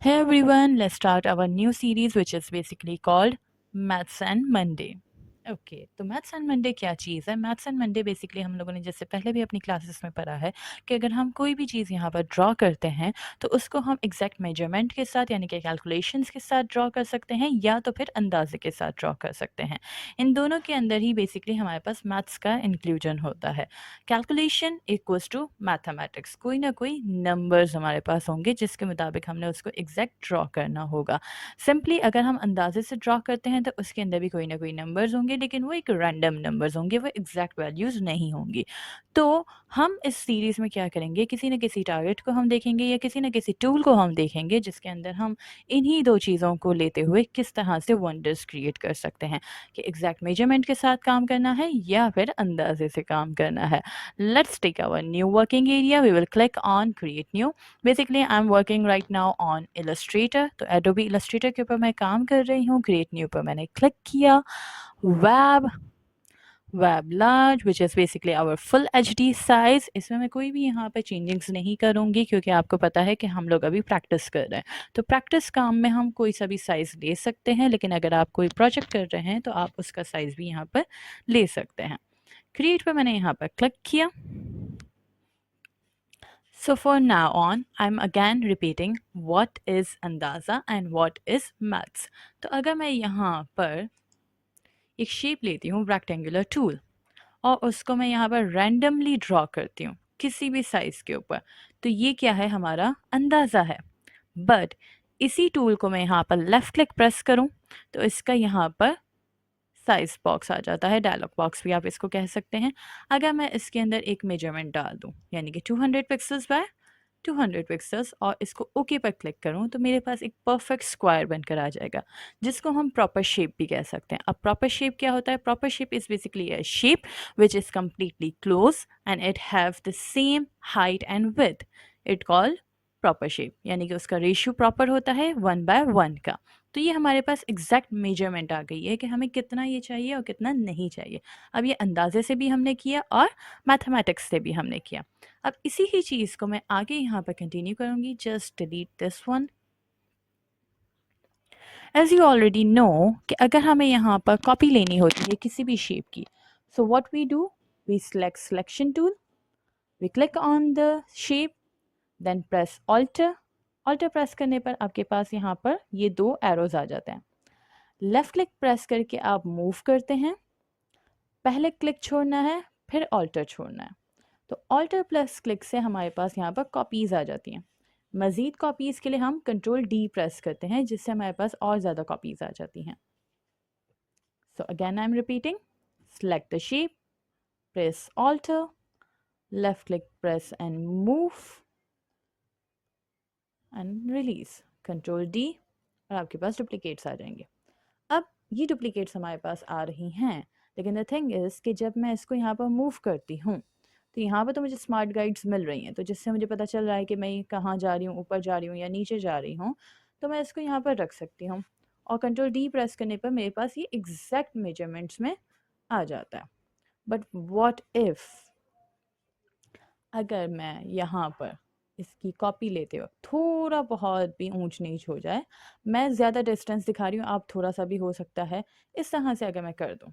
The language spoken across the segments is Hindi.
Hey everyone, let's start our new series which is basically called Maths and Monday. Okay तो मैथ्स एंड मंडे क्या चीज़ है? मैथ्स एंड मंडे बेसिकली हम लोगों ने जैसे पहले भी अपनी क्लासेस में पढ़ा है कि अगर हम कोई भी चीज़ यहाँ पर ड्रॉ करते हैं तो उसको हम एग्जैक्ट मेजरमेंट के साथ यानी कि कैलकुलेशंस के साथ ड्रॉ कर सकते हैं या तो फिर अंदाजे के साथ ड्रॉ कर सकते हैं। इन दोनों के अंदर ही बेसिकली हमारे पास मैथ्स का इंक्लूजन होता है। कैलकुलेशन इक्वल्स टू मैथमेटिक्स, कोई ना कोई नंबर्स हमारे पास होंगे जिसके मुताबिक हमने उसको एग्जैक्ट ड्रॉ करना होगा। सिंपली अगर हम अंदाजे से ड्रॉ करते हैं तो उसके अंदर भी कोई ना कोई नंबर्स होंगे, लेकिन वो एक रैंडम नंबर्स होंगे, वो एग्जैक्ट वैल्यूज़ नहीं होंगी। तो हम इस सीरीज़ में क्या करेंगे, किसी न किसी टारगेट को हम देखेंगे या किसी न किसी टूल को हम देखेंगे जिसके अंदर हम इन्हीं दो चीज़ों को लेते हुए किस तरह से वंडर्स क्रिएट कर सकते हैं कि एग्जैक्ट मेजरमेंट के साथ काम करना है या फिर अंदाजे से काम करना है। Let's take our new working area, we will click on create new. Basically I am working right now on Illustrator, तो एडोबी इलस्ट्रेटर के ऊपर मैं काम कर रही हूँ। क्रिएट न्यू पर मैंने क्लिक किया। Web large which is basically our full HD size, इसमें मैं कोई भी यहाँ पे चेंजिंग्स नहीं करूँगी क्योंकि आपको पता है कि हम लोग अभी प्रैक्टिस कर रहे हैं। तो प्रैक्टिस काम में हम कोई सा भी साइज़ ले सकते हैं, लेकिन अगर आप कोई प्रोजेक्ट कर रहे हैं तो आप उसका साइज़ भी यहाँ पर ले सकते हैं। क्रिएट पर मैंने यहाँ पर क्लिक किया। So for now on, I'm again repeating what is अंदाज़ा and what is maths. तो अगर मैं यहाँ पर एक शेप लेती हूँ रेक्टेंगुलर टूल और उसको मैं यहाँ पर रैंडमली ड्रॉ करती हूँ किसी भी साइज़ के ऊपर, तो ये क्या है, हमारा अंदाज़ा है। बट इसी टूल को मैं यहाँ पर लेफ़्ट क्लिक प्रेस करूँ तो इसका यहाँ पर साइज़ बॉक्स आ जाता है, डायलॉग बॉक्स भी आप इसको कह सकते हैं। अगर मैं इसके अंदर एक मेजरमेंट डाल दूँ यानी कि 200 पिक्सल्स बाय 200 पिक्सल्स और इसको ओके पर क्लिक करूं तो मेरे पास एक परफेक्ट स्क्वायर बनकर आ जाएगा जिसको हम प्रॉपर शेप भी कह सकते हैं। अब प्रॉपर शेप क्या होता है? Proper shape is basically a shape which is completely close and it have the same height and width, it called proper shape, यानी कि उसका रेशियो प्रॉपर होता है 1/1 का। तो ये हमारे पास एग्जैक्ट मेजरमेंट आ गई है कि हमें कितना ये चाहिए और कितना नहीं चाहिए। अब ये अंदाजे से भी हमने किया और मैथमेटिक्स से भी हमने किया। अब इसी ही चीज़ को मैं आगे यहाँ पर कंटिन्यू करूँगी। Just delete this one. As you already know कि अगर हमें यहाँ पर कॉपी लेनी होती है किसी भी शेप की, so what we do, we select selection tool, we click on the shape, then press alter. Alter press करने पर आपके पास यहाँ पर ये दो एरोज आ जाते हैं। लेफ्ट क्लिक प्रेस करके आप मूव करते हैं, पहले क्लिक छोड़ना है फिर ऑल्टर छोड़ना है। तो ऑल्टर प्लस क्लिक से हमारे पास यहाँ पर कॉपीज़ आ जाती हैं। मज़ीद कॉपीज़ के लिए हम कंट्रोल D प्रेस करते हैं जिससे हमारे पास और ज़्यादा कॉपीज़ आ जाती हैं। So again I am repeating, select the shape, press alter, left click press and move and release, control D, और आपके पास डुप्लीकेट्स आ जाएंगे। अब ये डुप्लीकेट्स हमारे पास आ रही हैं, लेकिन द थिंग इज़ कि जब मैं इसको यहाँ पर मूव करती हूँ तो यहाँ पर तो मुझे स्मार्ट गाइड्स मिल रही हैं, तो जिससे मुझे पता चल रहा है कि मैं कहाँ जा रही हूँ, ऊपर जा रही हूँ या नीचे जा रही हूँ। तो मैं इसको यहाँ पर रख सकती हूँ और कंट्रोल D प्रेस करने पर मेरे पास ये एग्जैक्ट मेजरमेंट्स में आ जाता है। बट व्हाट इफ़ अगर मैं यहाँ पर इसकी कॉपी लेते वक्त थोड़ा बहुत भी ऊंच नीच हो जाए, मैं ज़्यादा डिस्टेंस दिखा रही हूँ, आप थोड़ा सा भी हो सकता है, इस तरह से अगर मैं कर दूँ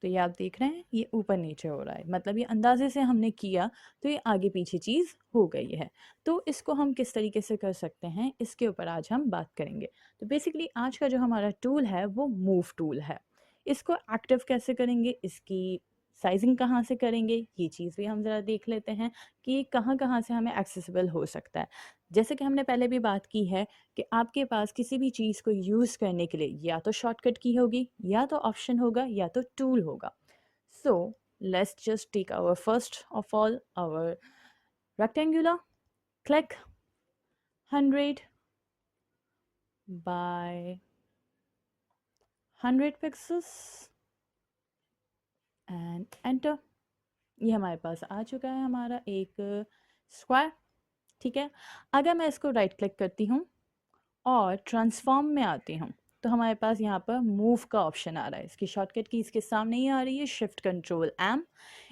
तो ये आप देख रहे हैं ये ऊपर नीचे हो रहा है, मतलब ये अंदाजे से हमने किया तो ये आगे पीछे चीज़ हो गई है। तो इसको हम किस तरीके से कर सकते हैं इसके ऊपर आज हम बात करेंगे। तो बेसिकली आज का जो हमारा टूल है वो मूव टूल है। इसको एक्टिव कैसे करेंगे, इसकी साइजिंग कहाँ से करेंगे, ये चीज़ भी हम ज़रा देख लेते हैं कि कहाँ कहाँ से हमें एक्सेसिबल हो सकता है। जैसे कि हमने पहले भी बात की है कि आपके पास किसी भी चीज़ को यूज़ करने के लिए या तो शॉर्टकट की होगी या तो ऑप्शन होगा या तो टूल होगा। So let's just take our first of all our rectangular, click 100 by 100 pixels and enter. ये हमारे पास आ चुका है हमारा एक स्क्वायर। ठीक है, अगर मैं इसको राइट क्लिक करती हूँ और ट्रांसफॉर्म में आती हूँ तो हमारे पास यहाँ पर मूव का ऑप्शन आ रहा है। इसकी शॉर्टकट की इसके सामने ही आ रही है, शिफ्ट कंट्रोल M।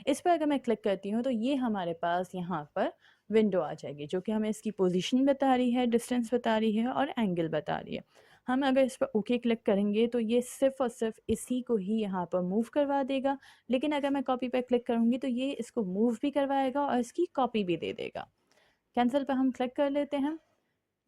इस पर अगर मैं क्लिक करती हूँ तो ये हमारे पास यहाँ पर विंडो आ जाएगी जो कि हमें इसकी पोजीशन बता रही है, डिस्टेंस बता रही है और एंगल बता रही है। हम अगर इस पर ओके क्लिक करेंगे तो ये सिर्फ़ और सिर्फ इसी को ही यहाँ पर मूव करवा देगा, लेकिन अगर मैं कॉपी पर क्लिक करूँगी तो ये इसको मूव भी करवाएगा और इसकी कॉपी भी दे देगा। कैंसिल पर हम क्लिक कर लेते हैं।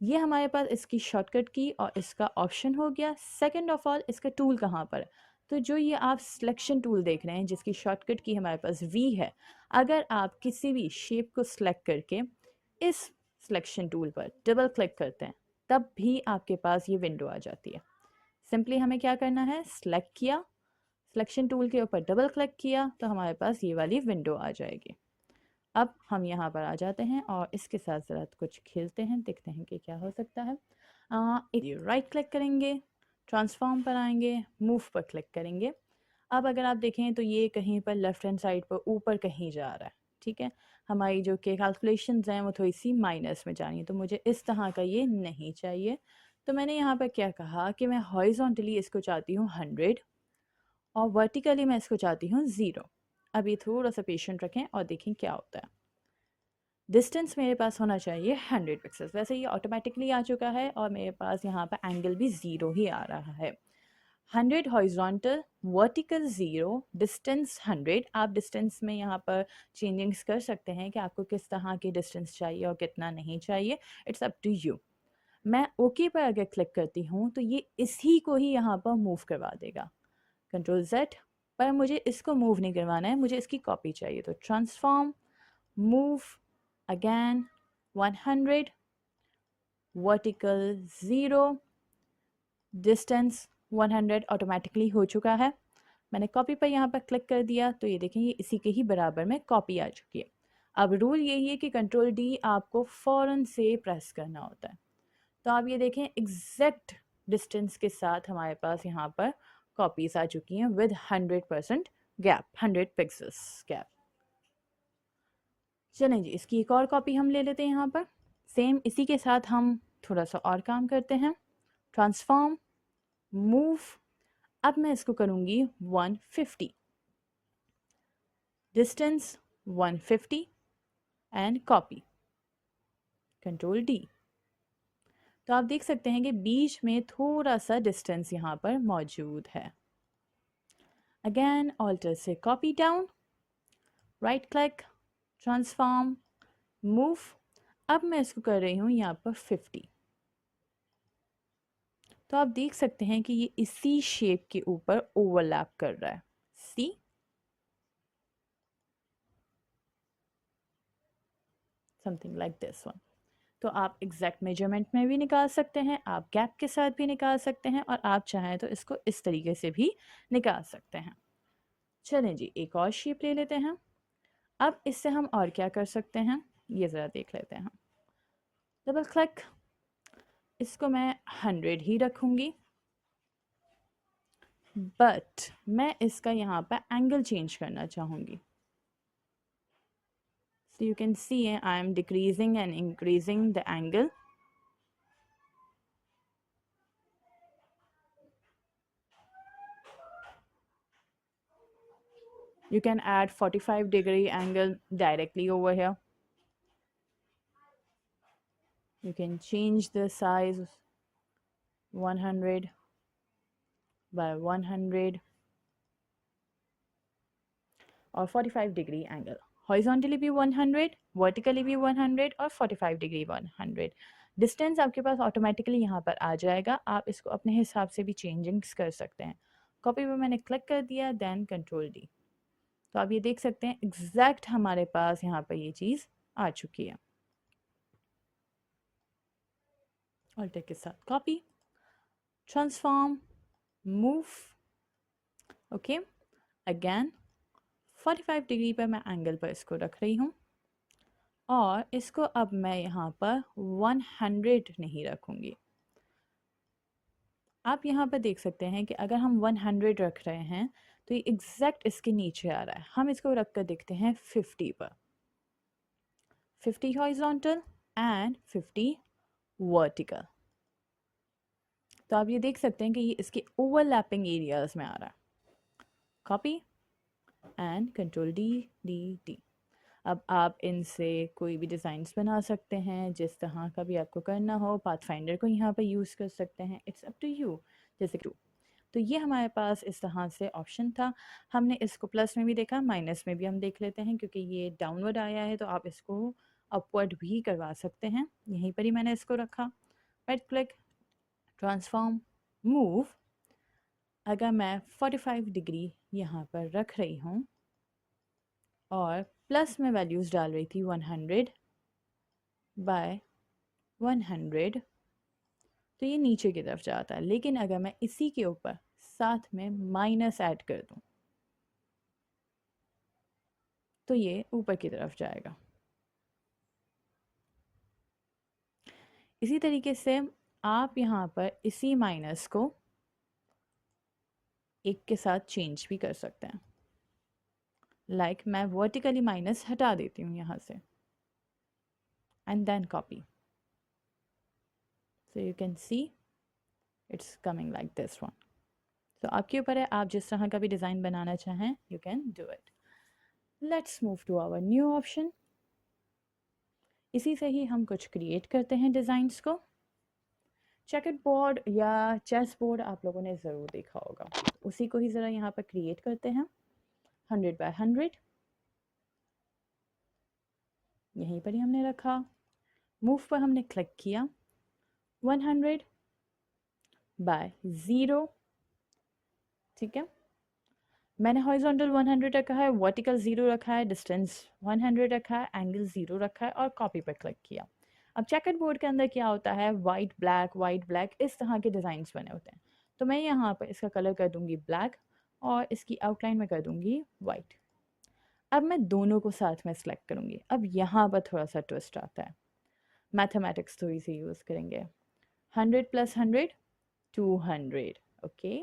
ये हमारे पास इसकी शॉर्टकट की और इसका ऑप्शन हो गया। सेकंड ऑफ ऑल इसका टूल कहाँ पर, तो जो ये आप सिलेक्शन टूल देख रहे हैं जिसकी शॉर्टकट की हमारे पास वी है, अगर आप किसी भी शेप को सिलेक्ट करके इस सिलेक्शन टूल पर डबल क्लिक करते हैं तब भी आपके पास ये विंडो आ जाती है। सिंपली हमें क्या करना है, सिलेक्ट किया, सिलेक्शन टूल के ऊपर डबल क्लिक किया तो हमारे पास ये वाली विंडो आ जाएगी। अब हम यहाँ पर आ जाते हैं और इसके साथ ज़रा कुछ खेलते हैं, देखते हैं कि क्या हो सकता है। एक राइट क्लिक करेंगे, ट्रांसफॉर्म पर आएंगे, मूव पर क्लिक करेंगे। अब अगर आप देखें तो ये कहीं पर लेफ़्ट हैंड साइड पर ऊपर कहीं जा रहा है, ठीक है। हमारी जो कि कैलकुलेशंस हैं वो थोड़ी सी माइनस में जा रही हैं, तो मुझे इस तरह का ये नहीं चाहिए। तो मैंने यहाँ पर क्या कहा कि मैं हॉरिजॉन्टली इसको चाहती हूँ 100 और वर्टिकली मैं इसको चाहती हूँ 0। अभी थोड़ा सा पेशेंट रखें और देखें क्या होता है। डिस्टेंस मेरे पास होना चाहिए 100 पिक्सेल्स, वैसे ये ऑटोमेटिकली आ चुका है और मेरे पास यहाँ पर एंगल भी 0 ही आ रहा है। 100 हॉरिजॉन्टल, वर्टिकल 0, डिस्टेंस 100। आप डिस्टेंस में यहाँ पर चेंजिंग्स कर सकते हैं कि आपको किस तरह की डिस्टेंस चाहिए और कितना नहीं चाहिए, इट्स अप टू यू। मैं ओके पर अगर क्लिक करती हूँ तो ये इसी को ही यहाँ पर मूव करवा देगा, कंट्रोल Z। पर मुझे इसको मूव नहीं करवाना है, मुझे इसकी कॉपी चाहिए, तो transform, move again 100, vertical 0, distance 100 automatically हो चुका है। मैंने कॉपी पर यहाँ पर क्लिक कर दिया तो ये देखें ये इसी के ही बराबर में कॉपी आ चुकी है। अब रूल यही है कि कंट्रोल D आपको फ़ौरन से प्रेस करना होता है। तो आप ये देखें एग्जैक्ट डिस्टेंस के साथ हमारे पास यहाँ पर कॉपीज आ चुकी हैं विद 100% गैप, 100 पिक्सेल्स गैप। चलें जी, इसकी एक और कॉपी हम ले लेते हैं यहाँ पर। सेम इसी के साथ हम थोड़ा सा और काम करते हैं। ट्रांसफॉर्म, मूव, अब मैं इसको करूँगी 150, distance 150 and copy, control D। तो आप देख सकते हैं कि बीच में थोड़ा सा डिस्टेंस यहाँ पर मौजूद है। अगेन ऑल्टर से copy down, right click, transform, move. अब मैं इसको कर रही हूँ यहाँ पर 50। तो आप देख सकते हैं कि ये इसी शेप के ऊपर ओवरलैप कर रहा है, see. Something like this one. तो आप एग्जैक्ट मेजरमेंट में भी निकाल सकते हैं, आप गैप के साथ भी निकाल सकते हैं और आप चाहें तो इसको इस तरीके से भी निकाल सकते हैं। चलें जी, एक और शेप ले लेते हैं। अब इससे हम और क्या कर सकते हैं ये ज़रा देख लेते हैं। डबल क्लिक, इसको मैं 100 ही रखूँगी, बट मैं इसका यहाँ पर एंगल चेंज करना चाहूँगी। So you can see I am decreasing and increasing the angle. You can add 45-degree angle directly over here. You can change the size 100 by 100 और 45-degree angle. Horizontally भी 100, vertically भी 100 और 45-degree 100. डिस्टेंस आपके पास ऑटोमेटिकली यहाँ पर आ जाएगा, आप इसको अपने हिसाब से भी चेंजिंग्स कर सकते हैं। कॉपी पे मैंने क्लिक कर दिया, देन कंट्रोल D। तो आप ये देख सकते हैं एग्जैक्ट हमारे पास यहाँ पर ये चीज़ आ चुकी है। ऑल्टर के साथ copy, transform, move, okay. Again 45 degree पर मैं एंगल पर इसको रख रही हूँ और इसको अब मैं यहाँ पर 100 नहीं रखूँगी। आप यहाँ पर देख सकते हैं कि अगर हम 100 रख रहे हैं तो ये एग्जैक्ट इसके नीचे आ रहा है। हम इसको रख कर देखते हैं 50 पर, 50 हॉरिजॉन्टल एंड 50 वर्टिकल। तो आप ये देख सकते हैं कि ये इसके ओवरलैपिंग एरियाज में आ रहा है। Copy and control D D D। अब आप इनसे कोई भी डिज़ाइंस बना सकते हैं, जिस तरह का भी आपको करना हो। पाथफाइंडर को यहाँ पर यूज़ कर सकते हैं, इट्स अप टू यू। जैसे कि तो ये हमारे पास इस तरह से ऑप्शन था। हमने इसको प्लस में भी देखा, माइनस में भी हम देख लेते हैं, क्योंकि ये डाउनवर्ड आया है तो आप इसको अपवर्ड भी करवा सकते हैं। यहीं पर ही मैंने इसको रखा। Right click, transform, move. अगर मैं 45 डिग्री यहाँ पर रख रही हूँ और प्लस में वैल्यूज़ डाल रही थी 100 बाय 100, तो ये नीचे की तरफ जाता है। लेकिन अगर मैं इसी के ऊपर साथ में माइनस ऐड कर दूँ तो ये ऊपर की तरफ जाएगा। इसी तरीके से आप यहाँ पर इसी माइनस को एक के साथ चेंज भी कर सकते हैं। लाइक मैं वर्टिकली माइनस हटा देती हूँ यहाँ से and then copy, so you can see it's coming like this one. तो आपके ऊपर है, आप जिस तरह का भी डिज़ाइन बनाना चाहें you can do it. Let's move to our new option. इसी से ही हम कुछ क्रिएट करते हैं डिज़ाइंस को। चेकर्ड बोर्ड या चेस बोर्ड आप लोगों ने ज़रूर देखा होगा, उसी को ही ज़रा यहाँ पर क्रिएट करते हैं। 100 बाय 100 यहीं पर ही हमने रखा। मूव पर हमने क्लिक किया। 100 बाय 0, ठीक है। मैंने हॉरिजॉन्टल 100 रखा है, वर्टिकल 0 रखा है, डिस्टेंस 100 रखा है, एंगल 0 रखा है और कॉपी पर क्लिक किया। अब चेकर्ड बोर्ड के अंदर क्या होता है, वाइट ब्लैक इस तरह के डिज़ाइंस बने होते हैं। तो मैं यहाँ पर इसका कलर कर दूँगी ब्लैक और इसकी आउटलाइन में कर दूँगी वाइट। अब मैं दोनों को साथ में सेलेक्ट करूँगी। अब यहाँ पर थोड़ा सा ट्विस्ट आता है, मैथमेटिक्स थोड़ी सी यूज़ करेंगे। 100 + 100 200, ओके।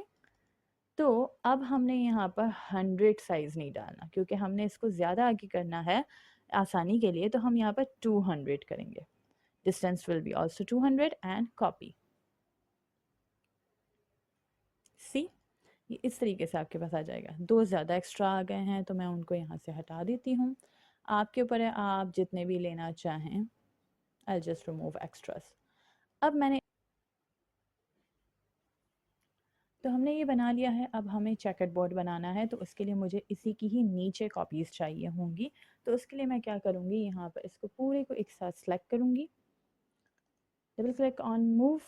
तो अब हमने यहाँ पर 100 साइज़ नहीं डालना, क्योंकि हमने इसको ज़्यादा आगे करना है आसानी के लिए, तो हम यहाँ पर 200 करेंगे। Distance will be also 200 and copy. See, ये इस तरीके से आपके पास आ जाएगा। दो ज़्यादा एक्स्ट्रा आ गए हैं तो मैं उनको यहाँ से हटा देती हूँ। आपके ऊपर है, आप जितने भी लेना चाहें। I just remove extras. अब मैंने तो हमने ये बना लिया है। अब हमें चेकर्ड बोर्ड बनाना है, तो उसके लिए मुझे इसी की ही नीचे कॉपीज़ चाहिए होंगी। तो उसके लिए मैं क्या करूँगी, यहाँ पर इसको पूरे को एक साथ सेलेक्ट करूँगी, डबल क्लिक ऑन मूव।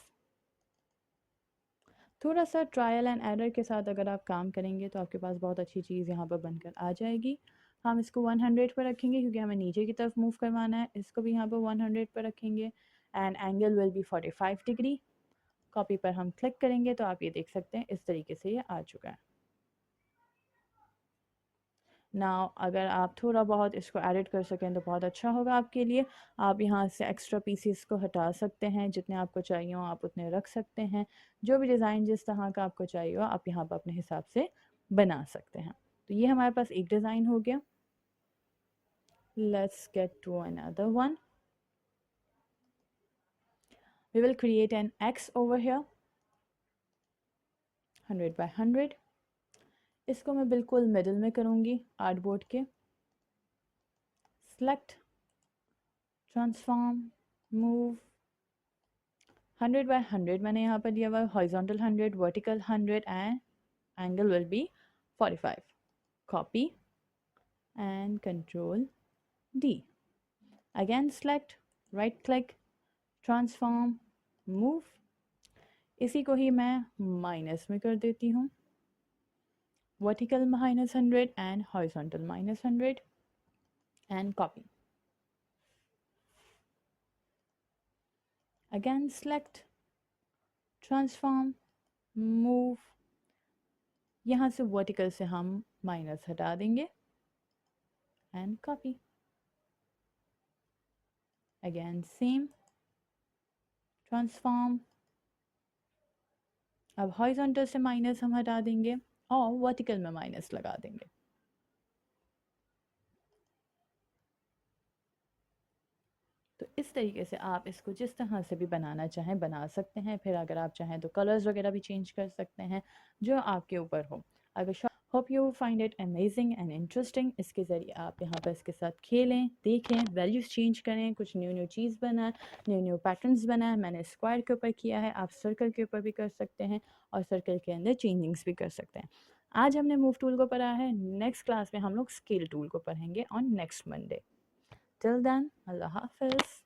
थोड़ा सा ट्रायल एंड एरर के साथ अगर आप काम करेंगे तो आपके पास बहुत अच्छी चीज़ यहाँ पर बनकर आ जाएगी। हम इसको 100 पर रखेंगे क्योंकि हमें नीचे की तरफ मूव करवाना है। इसको भी यहाँ पर 100 पर रखेंगे and angle will be 45 degree. Copy पर हम क्लिक करेंगे तो आप ये देख सकते हैं इस तरीके से ये आ चुका है। नाउ अगर आप थोड़ा बहुत इसको एडिट कर सकें तो बहुत अच्छा होगा आपके लिए। आप यहाँ से एक्स्ट्रा पीसीस को हटा सकते हैं, जितने आपको चाहिए हो आप उतने रख सकते हैं। जो भी डिज़ाइन जिस तरह का आपको चाहिए हो आप यहाँ पर अपने हिसाब से बना सकते हैं। तो ये हमारे पास एक डिज़ाइन हो गया। Let's get to another one. We will create an X over here, 100 by 100। इसको मैं बिल्कुल मिडिल में करूँगी आर्टबोर्ड के। Select, transform, move. 100 बाय 100 मैंने यहाँ पर दिया हुआ, horizontal 100, vertical 100 and angle will be 45। Copy and control D। Again select, right click, transform, move. इसी को ही मैं माइनस में कर देती हूँ, vertical -100 and horizontal -100 and copy. Again select, transform, move. यहाँ से वर्टिकल से हम माइनस हटा देंगे and copy. Again same, transform. अब हॉरिजॉन्टल से माइनस हम हटा देंगे और वर्टिकल में माइनस लगा देंगे। तो इस तरीके से आप इसको जिस तरह से भी बनाना चाहें बना सकते हैं। फिर अगर आप चाहें तो कलर्स वगैरह भी चेंज कर सकते हैं, जो आपके ऊपर हो। अगर hope you find it amazing and interesting. इसके ज़रिए आप यहाँ पर इसके साथ खेलें, देखें, वैल्यूज़ चेंज करें, कुछ न्यू न्यू चीज़ बनाएं, न्यू न्यू पैटर्न्स बनाएं। मैंने स्क्वायर के ऊपर किया है, आप सर्कल के ऊपर भी कर सकते हैं और सर्कल के अंदर चेंजिंग्स भी कर सकते हैं। आज हमने मूव टूल को पढ़ा है, नेक्स्ट क्लास में हम लोग स्केल टूल को पढ़ेंगे on next Monday. Till then, अल्लाह हाफिज़।